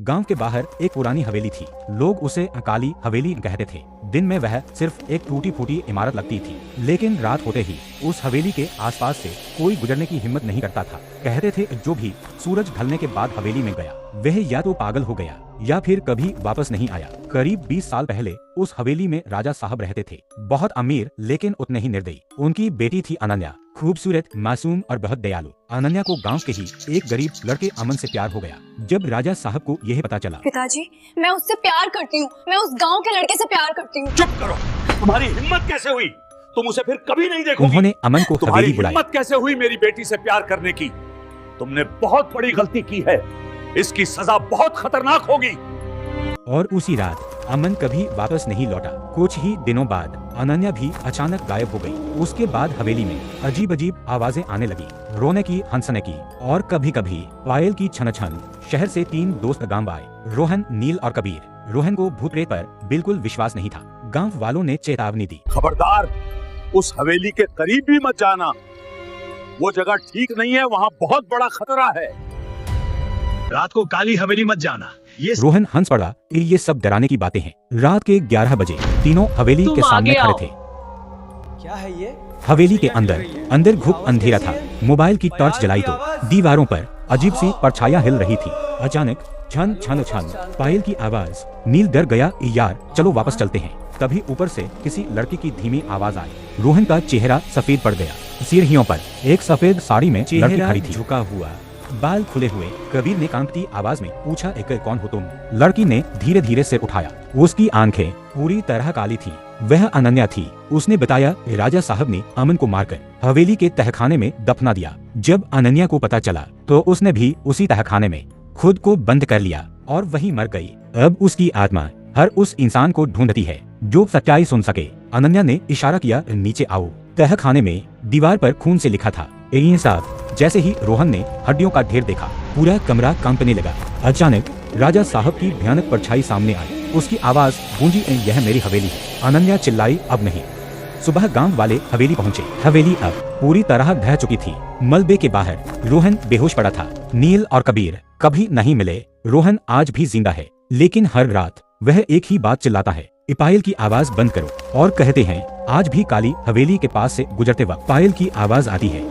गांव के बाहर एक पुरानी हवेली थी। लोग उसे काली हवेली कहते थे। दिन में वह सिर्फ एक टूटी फूटी इमारत लगती थी, लेकिन रात होते ही उस हवेली के आसपास से कोई गुजरने की हिम्मत नहीं करता था। कहते थे जो भी सूरज ढलने के बाद हवेली में गया वह या तो पागल हो गया या फिर कभी वापस नहीं आया। करीब 20 साल पहले उस हवेली में राजा साहब रहते थे, बहुत अमीर लेकिन उतने ही निर्दयी। उनकी बेटी थी अनन्या, खूबसूरत, मासूम और बहुत दयालु। अनन्या को गांव के ही एक गरीब लड़के अमन से प्यार हो गया। जब राजा साहब को यह पता चला, पिताजी मैं उससे प्यार करती हूँ, मैं उस गांव के लड़के से प्यार करती हूँ। चुप करो, तुम्हारी हिम्मत कैसे हुई? तुम उसे फिर कभी नहीं देखोगी। उन्होंने अमन को हवेली बुलाया। हिम्मत कैसे हुई मेरी बेटी से प्यार करने की? तुमने बहुत बड़ी गलती की है, इसकी सजा बहुत खतरनाक होगी। और उसी रात अमन कभी वापस नहीं लौटा। कुछ ही दिनों बाद अनन्या भी अचानक गायब हो गई। उसके बाद हवेली में अजीब अजीब आवाजें आने लगी, रोने की, हंसने की और कभी कभी पायल की छन छन। शहर से 3 दोस्त गांव आए, रोहन, नील और कबीर। रोहन को भूत प्रेत पर बिल्कुल विश्वास नहीं था। गांव वालों ने चेतावनी दी, खबरदार उस हवेली के करीब भी मत जाना, वो जगह ठीक नहीं है, वहाँ बहुत बड़ा खतरा है। रात को काली हवेली मत जाना। ये रोहन हंस पड़ा, ये सब डराने की बातें हैं। रात के 11 बजे तीनों हवेली के सामने खड़े थे। क्या है ये? हवेली के अंदर घुप अंधेरा था। मोबाइल की टॉर्च जलाई तो दीवारों पर अजीब सी परछाइयां हिल रही थी। अचानक छन छन छन पायल की आवाज। नील डर गया, यार चलो वापस चलते हैं। तभी ऊपर से किसी लड़के की धीमी आवाज आई। रोहन का चेहरा सफेद पड़ गया। सिरहियों पर एक सफेद साड़ी में लड़की खड़ी थी, झुका हुआ, बाल खुले हुए। कबीर ने कांपती आवाज में पूछा, एक कौन हो तुम? लड़की ने धीरे धीरे सिर उठाया। उसकी आंखें पूरी तरह काली थी। वह अनन्या थी। उसने बताया, राजा साहब ने अमन को मारकर हवेली के तहखाने में दफना दिया। जब अनन्या को पता चला तो उसने भी उसी तहखाने में खुद को बंद कर लिया और वहीं मर गई। अब उसकी आत्मा हर उस इंसान को ढूंढती है जो सच्चाई सुन सके। अनन्या ने इशारा किया, नीचे आओ। तहखाने में दीवार पर खून से लिखा था, इंसाफ। जैसे ही रोहन ने हड्डियों का ढेर देखा, पूरा कमरा कांपने लगा। अचानक राजा साहब की भयानक परछाई सामने आई। उसकी आवाज गूंजी, यह मेरी हवेली है। अनन्या चिल्लाई, अब नहीं। सुबह गांव वाले हवेली पहुंचे। हवेली अब पूरी तरह ढह चुकी थी। मलबे के बाहर रोहन बेहोश पड़ा था। नील और कबीर कभी नहीं मिले। रोहन आज भी जिंदा है, लेकिन हर रात वह एक ही बात चिल्लाता है, पायल की आवाज बंद करो। और कहते हैं आज भी काली हवेली के पास से गुजरते वक्त पायल की आवाज आती है।